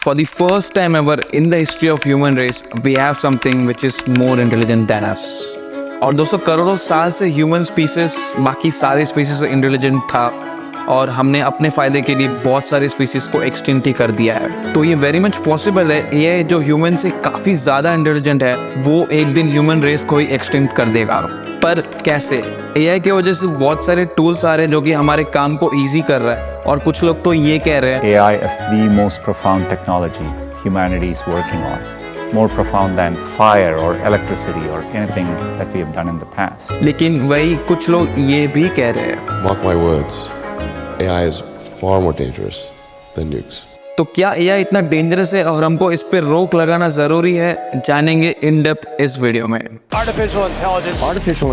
For the first time ever in the history of human race, we have something which is more intelligent than us. और दोस्तों करोड़ों साल से human species बाकी सारे species से इंटेलिजेंट था और हमने अपने फ़ायदे के लिए बहुत सारे स्पीसीज को एक्सटिंक्ट ही कर दिया है। तो ये वेरी मच पॉसिबल है एआई जो ह्यूमन से काफ़ी ज़्यादा इंटेलिजेंट है वो एक दिन ह्यूमन रेस को ही एक्सटिंक्ट कर देगा। पर कैसे? एआई की वजह से बहुत सारे टूल्स आ रहे हैं जो कि हमारे काम को ईजी कर रहा है और कुछ लोग तो ये कह रहे हैं AI is the most profound technology humanity is working on. More profound than fire or electricity or anything that we have done in the past. लेकिन वही कुछ लोग ये भी कह रहे हैं Mark my words, AI is far more dangerous than nukes. तो क्या एआई इतना डेंजरस है और हमको इस पे रोक लगाना जरूरी है? जानेंगे इन डेप्थ इस वीडियो में। Artificial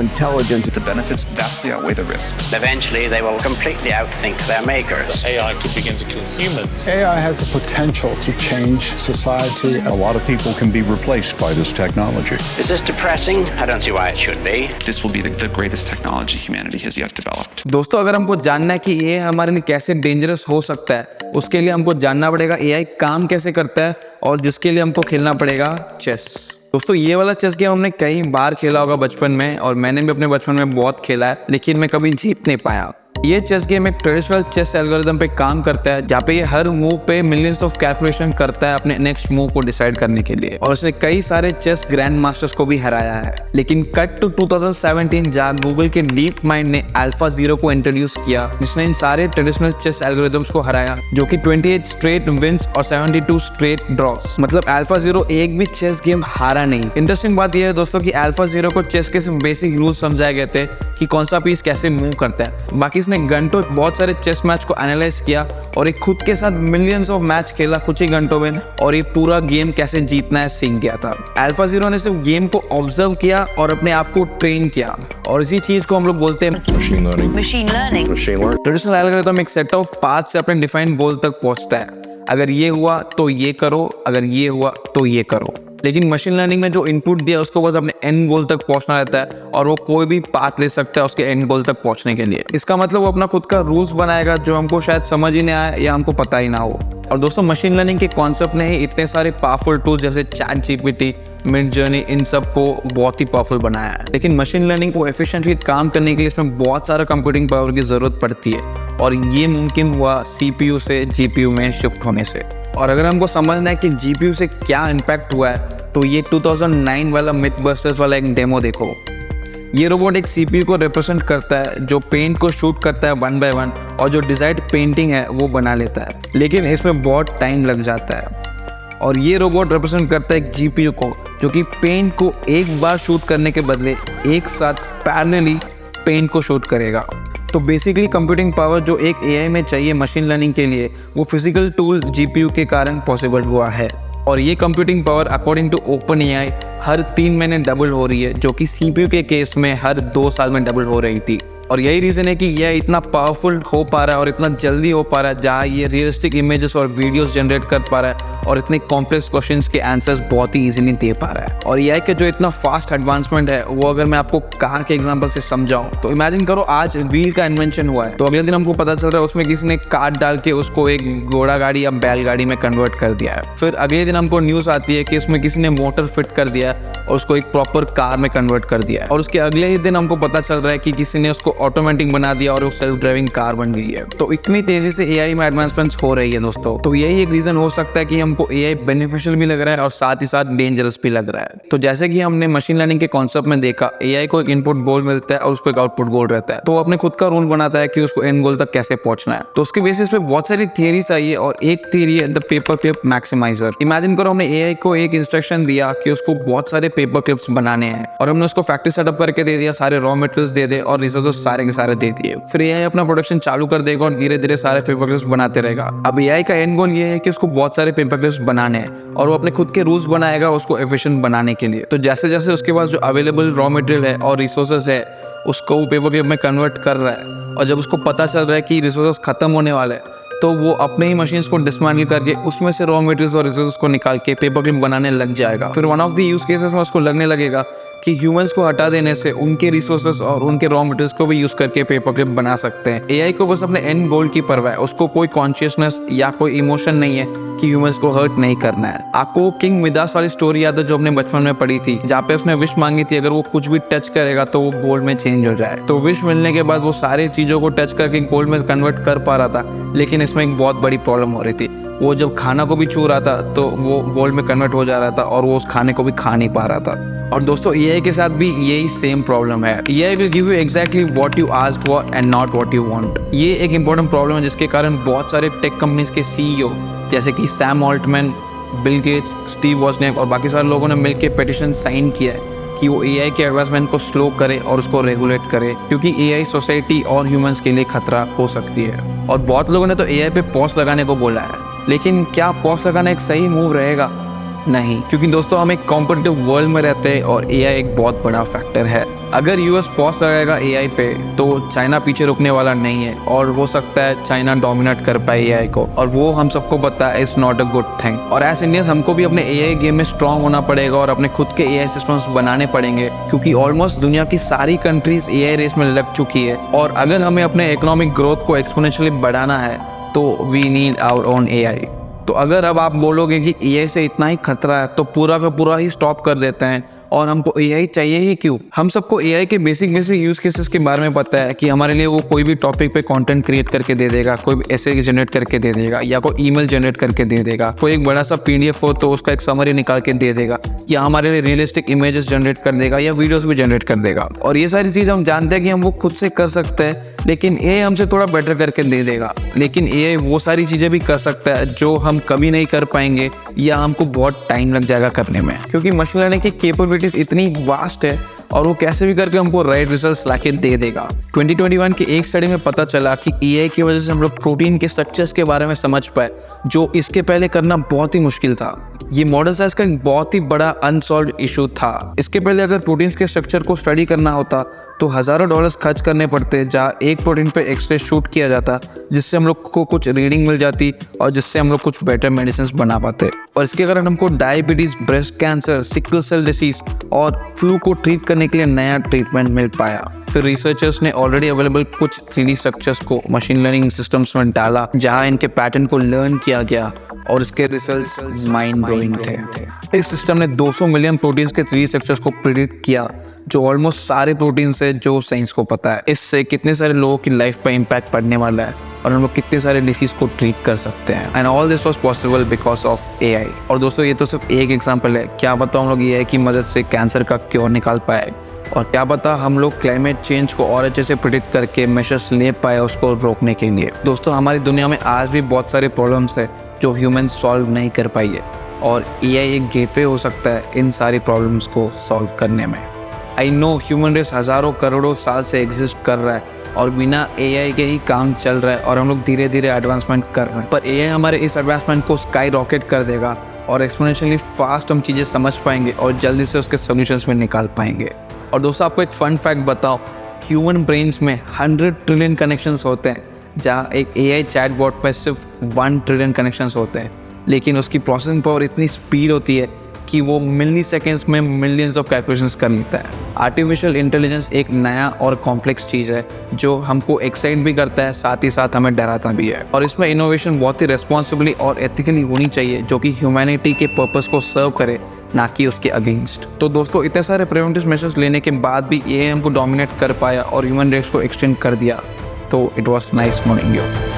intelligence, The benefits vastly outweigh the risks. Eventually, they will completely outthink their makers. AI could begin to kill humans. AI has the potential to change society. A lot of people can be replaced by this technology. Is this depressing? I don't see why it should be. This will be the greatest technology humanity has yet developed. दोस्तों अगर हमको जानना है कि ये हमारे लिए कैसे डेंजरस हो सकता है उसके लिए हमको जानना पड़ेगा एआई काम कैसे करता है और जिसके लिए हमको खेलना पड़ेगा चेस। दोस्तों ये वाला चेस गेम हमने कई बार खेला होगा बचपन में और मैंने भी अपने बचपन में बहुत खेला है लेकिन मैं कभी जीत नहीं पाया। ये चेस गेम एक ट्रेडिशनल चेस एल्गोरिथम पे काम करता है जहाँ पे ये हर मूव पे मिलियंस ऑफ कैलकुलेशन करता है अपने नेक्स्ट मूव को डिसाइड करने के लिए और उसने कई सारे चेस ग्रैंड मास्टर्स को भी हराया है। लेकिन कट टू 2017 जहाँ गूगल के डीप माइंड ने अल्फा जीरो को इंट्रोड्यूस किया जिसने इन सारे ट्रेडिशनल चेस एल्गोरिथम्स को हराया जो कि 28 स्ट्रेट विंस और 72 स्ट्रेट ड्रॉस। मतलब अल्फा जीरो एक भी चेस गेम हारा नहीं। इंटरेस्टिंग बात यह है दोस्तों कि अल्फा जीरो को चेस के सिर्फ बेसिक रूल समझाए गए थे कि कौन सा पीस कैसे मूव करता है। बाकी इसने घंटों बहुत सारे चेस मैच को एनालाइज किया और एक खुद के साथ मिलियंस ऑफ मैच खेला कुछ ही घंटों में और ये पूरा गेम कैसे जीतना है सीख गया था। अल्फा जीरो ने सिर्फ गेम को ऑब्जर्व किया और अपने आप को ट्रेन किया और इसी चीज को हम लोग बोलते हैं मशीन लर्निंग। ट्रेडिशनल एल्गोरिथम एक सेट ऑफ पाथ से अपने डिफाइंड गोल तक पहुंचता है। अगर ये हुआ तो ये करो, अगर ये हुआ तो ये करो। लेकिन मशीन लर्निंग में जो इनपुट दिया उसको बस अपने एंड गोल तक पहुंचना रहता है और वो कोई भी पाथ ले सकता है उसके एंड गोल तक पहुंचने के लिए। इसका मतलब वो अपना खुद का रूल्स बनाएगा जो हमको शायद समझ ही नहीं आए या हमको पता ही ना हो। और दोस्तों मशीन लर्निंग के कॉन्सेप्ट ने ही इतने सारे पावरफुल टूल्स जैसे chat GPT, mid journey in सब को बहुत ही पावरफुल बनाया है। लेकिन मशीन लर्निंग को एफिशिएंटली काम करने के लिए इसमें बहुत सारा कंप्यूटिंग पावर की ज़रूरत पड़ती है और ये मुमकिन हुआ सीपीयू से जीपीयू में शिफ्ट होने से। और अगर हमको समझना है कि जीपीयू से क्या इम्पैक्ट हुआ है तो ये 2009 वाला मिथबस्टर्स वाला एक डेमो देखो। ये रोबोट एक सीपीयू को रिप्रेजेंट करता है जो पेंट को शूट करता है 1 by 1 और जो डिजाइर्ड पेंटिंग है वो बना लेता है। लेकिन इसमें बहुत टाइम लग जाता है और ये रोबोट रिप्रेजेंट करता है एक जीपीयू को जो कि पेंट को एक बार शूट करने के बदले एक साथ पैरेलली पेंट को शूट करेगा। तो बेसिकली कंप्यूटिंग पावर जो एक एआई में चाहिए मशीन लर्निंग के लिए वो फिजिकल टूल जीपीयू के कारण पॉसिबल हुआ है। और ये computing power according to OpenAI हर 3 महीने डबल हो रही है जो कि सीपीयू के केस में हर 2 साल में डबल हो रही थी। और यही रीज़न है कि यह इतना पावरफुल हो पा रहा है और इतना जल्दी हो पा रहा है जहाँ ये रियलिस्टिक इमेजेस और वीडियोस जनरेट कर पा रहा है और इतने कॉम्प्लेक्स क्वेश्चंस के आंसर्स बहुत ही इजीली दे पा रहा है। और एआई का जो इतना फास्ट एडवांसमेंट है वो अगर मैं आपको कार के एग्जांपल से समझाऊं तो इमेजिन करो आज व्हील का इन्वेंशन हुआ है तो अगले दिन हमको पता चल रहा है उसमें किसी ने कार डाल के उसको एक घोड़ा गाड़ी या बैलगाड़ी में कन्वर्ट कर दिया है। फिर अगले दिन हमको न्यूज़ आती है कि उसमें किसी ने मोटर फिट कर दिया है और उसको एक प्रॉपर कार में कन्वर्ट कर दिया है। और उसके अगले ही दिन हमको पता चल रहा है कि किसी ने उसको ऑटोमेटिक बना दिया और वो सेल्फ ड्राइविंग कार बन गई है। तो इतनी तेजी से एआई में एडवांसमेंट्स हो रही है दोस्तों। तो यही एक रीजन हो सकता है कि हमको एआई बेनिफिशियल भी लग रहा है और साथ ही साथ डेंजरस भी लग रहा है। तो जैसे कि हमने मशीन लर्निंग के कॉन्सेप्ट में देखा एआई को एक इनपुट गोल मिलता है और उसको एक आउटपुट गोल रहता है तो वो अपने खुद का रूल बनाता है कि उसको एंड गोल तक कैसे पहुंचना है। तो उसके बेसिस पे बहुत सारी थियरीज आई है और एक थियरी है the paper clip maximiser. Imagine करो हमने एआई को एक इंस्ट्रक्शन दिया कि उसको बहुत सारे पेपर क्लिप्स बनाने हैं और हमने उसको फैक्ट्री सेटअप करके दे दिया, सारे रॉ मटेरियल्स दे दे और रिसोर्सेस सारे के सारे दे दिए। फिर एआई अपना प्रोडक्शन चालू कर देगा और धीरे धीरे सारे पेपर क्लिप्स बनाते रहेगा। अब एआई का एंड गोल ये है कि उसको बहुत सारे पेपर क्लिप्स बनाने हैं और वो अपने खुद के रूल्स बनाएगा उसको एफिशिएंट बनाने के लिए। तो जैसे जैसे उसके पास जो अवेलेबल रॉ मटेरियल है और रिसोर्सेस है उसको वो पेपर क्लिप में कन्वर्ट कर रहा है और जब उसको पता चल रहा है कि रिसोर्सेस खत्म होने वाले हैं तो वो अपने ही मशीन्स को डिसमेंटल करके उसमें से रॉ मटेरियल्स और रिसोर्सेस को निकाल के पेपर क्लिप बनाने लग जाएगा। फिर one of the use cases में उसको लगने लगेगा कि ह्यूमंस को हटा देने से उनके रिसोर्सेस और उनके रॉ मटेरियल्स को भी यूज करके पेपर क्लिप बना सकते हैं। एआई को बस अपने एंड गोल की परवाह है, उसको कोई कॉन्शियसनेस या कोई इमोशन नहीं है कि ह्यूमंस को हर्ट नहीं करना है। आपको किंग मिदास वाली स्टोरी याद है जो हमने बचपन में पढ़ी थी, जहाँ पे उसने विश मांगी थी अगर वो कुछ भी टच करेगा तो वो गोल्ड में चेंज हो जाए। तो विश मिलने के बाद वो सारी चीजों को टच करके गोल्ड में कन्वर्ट कर पा रहा था, लेकिन इसमें एक बहुत बड़ी प्रॉब्लम हो रही थी। वो जब खाना को भी छू रहा था तो वो गोल्ड में कन्वर्ट हो जा रहा था और वो उस खाने को भी खा नहीं पा रहा था। और दोस्तों एआई के साथ भी यही सेम प्रॉब्लम है। AI will give you exactly what you asked for and not what you want. ये एक इंपॉर्टेंट प्रॉब्लम है जिसके कारण बहुत सारे टेक कंपनीज के सीईओ जैसे कि Sam Altman, Bill Gates, Steve Wozniak और बाकी सारे लोगों ने मिलकर पिटीशन साइन किया है कि वो एआई के एडवांसमेंट को स्लो करे और उसको रेगुलेट करे, क्योंकि एआई सोसाइटी और ह्यूमंस के लिए खतरा हो सकती है। और बहुत लोगों ने तो एआई पे पॉज लगाने को बोला है, लेकिन क्या पॉज लगाना एक सही मूव रहेगा? नहीं, क्योंकि दोस्तों हम एक कॉम्पिटिटिव वर्ल्ड में रहते हैं और एआई एक बहुत बड़ा फैक्टर है। अगर यूएस पॉज लगाएगा एआई पे तो चाइना पीछे रुकने वाला नहीं है और हो सकता है चाइना डोमिनेट कर पाए एआई को, और वो हम सबको पता है it's not a good thing. और एज इंडियंस हमको भी अपने एआई गेम में स्ट्रांग होना पड़ेगा और अपने खुद के एआई सिस्टम्स बनाने पड़ेंगे, क्योंकि ऑलमोस्ट दुनिया की सारी कंट्रीज एआई रेस में लग चुकी है। और अगर हमें अपने इकोनॉमिक ग्रोथ को एक्सपोनेंशियली बढ़ाना है तो we need our own AI. तो अगर अब आप बोलोगे कि एआई से इतना ही खतरा है तो पूरा का पूरा ही स्टॉप कर देते हैं और हमको एआई चाहिए ही क्यों? हम सबको एआई के बेसिक यूज केसेस के बारे में पता है कि हमारे लिए वो कोई भी टॉपिक पे कंटेंट क्रिएट करके दे देगा, कोई भी ऐसे जनरेट करके दे देगा, या कोई ईमेल जनरेट करके दे देगा, कोई एक बड़ा सा पीडीएफ हो तो उसका एक समरी निकाल के दे देगा, या हमारे लिए रियलिस्टिक इमेजेस जनरेट कर देगा या वीडियोस भी जनरेट कर देगा। और ये सारी चीज़ हम जानते हैं कि हम वो खुद से कर सकते हैं, लेकिन एआई हमसे थोड़ा बेटर करके दे देगा। लेकिन एआई वो सारी चीज़ें भी कर सकता है जो हम कभी नहीं कर पाएंगे या हमको बहुत टाइम लग जाएगा करने में, क्योंकि मशीन लर्निंग की कैपेबिलिटीज इतनी वास्ट है और वो कैसे भी करके हमको राइट रिजल्ट्स लाके दे देगा। 2021 की एक स्टडी में पता चला कि एआई की वजह से हम लोग प्रोटीन के स्ट्रक्चर्स के बारे में समझ पाए, जो इसके पहले करना बहुत ही मुश्किल था। ये मॉडल साइंस का एक बहुत ही बड़ा अनसॉल्व्ड इशू था। इसके पहले अगर प्रोटीन्स के स्ट्रक्चर को स्टडी करना होता तो हज़ारों डॉलर्स खर्च करने पड़ते, जहाँ एक प्रोटीन पे एक्सरे शूट किया जाता, जिससे हम लोग को कुछ रीडिंग मिल जाती और जिससे हम लोग कुछ बेटर मेडिसिन बना पाते। और इसके कारण हमको diabetes, breast cancer, sickle cell disease और फ्लू को ट्रीट करने के लिए नया ट्रीटमेंट मिल पाया। फिर रिसर्चर्स ने ऑलरेडी अवेलेबल कुछ 3D स्ट्रक्चर्स को मशीन लर्निंग सिस्टम्स में डाला, जहाँ इनके पैटर्न को लर्न किया गया और इसके रिजल्ट्स माइंड ब्लोइंग थे। इस सिस्टम ने 200 मिलियन प्रोटीन्स के 3D स्ट्रक्चर्स को प्रिडिक्ट किया, जो ऑलमोस्ट सारे प्रोटीन्स है जो साइंस को पता है। इससे कितने सारे लोगों की लाइफ पर इम्पैक्ट पड़ने वाला है और हम लोग कितने सारे डिसीज को ट्रीट कर सकते हैं। And all this was possible because of AI. और दोस्तों ये तो सिर्फ एक एग्जांपल है, क्या पता हम लोग एआई की मदद से कैंसर का क्योर निकाल पाए, और क्या पता हम लोग क्लाइमेट चेंज को और अच्छे से प्रिडिक्ट करके मेजर्स ले पाए उसको रोकने के लिए। दोस्तों हमारी दुनिया में आज भी बहुत सारे प्रॉब्लम्स है जो ह्यूमन सॉल्व नहीं कर पाई है, और एआई एक गेटवे हो सकता है इन सारी प्रॉब्लम्स को सॉल्व करने में। आई नो ह्यूमन रेस हज़ारों करोड़ों साल से एग्जिस्ट कर रहा है और बिना एआई के ही काम चल रहा है, और हम लोग धीरे धीरे एडवांसमेंट कर रहे हैं। पर एआई हमारे इस एडवांसमेंट को स्काई रॉकेट कर देगा और एक्सपोनेंशियली फास्ट हम चीज़ें समझ पाएंगे और जल्दी से उसके सॉल्यूशंस में निकाल पाएंगे। और दोस्तों आपको एक फन फैक्ट बताओ, ह्यूमन ब्रेन्स में 100 ट्रिलियन कनेक्शंस होते हैं, जहाँ एक एआई चैटबॉट में सिर्फ 1 ट्रिलियन कनेक्शंस होते हैं, लेकिन उसकी प्रोसेसिंग पावर इतनी स्पीड होती है कि वो मिली सेकेंड्स में मिलियंस ऑफ कैलकुलेशंस कर लेता है। आर्टिफिशियल इंटेलिजेंस एक नया और कॉम्प्लेक्स चीज़ है जो हमको एक्साइट भी करता है, साथ ही साथ हमें डराता भी है। और इसमें इनोवेशन बहुत ही रेस्पॉन्सिबली और एथिकली होनी चाहिए, जो कि ह्यूमैनिटी के पर्पस को सर्व करे, ना कि उसके अगेंस्ट। तो दोस्तों इतने सारे प्रिवेंटिव मेजर्स लेने के बाद भी एआई हमको डोमिनेट कर पाया और ह्यूमन रेस को एक्सटेंड कर दिया। तो it was nice knowing you.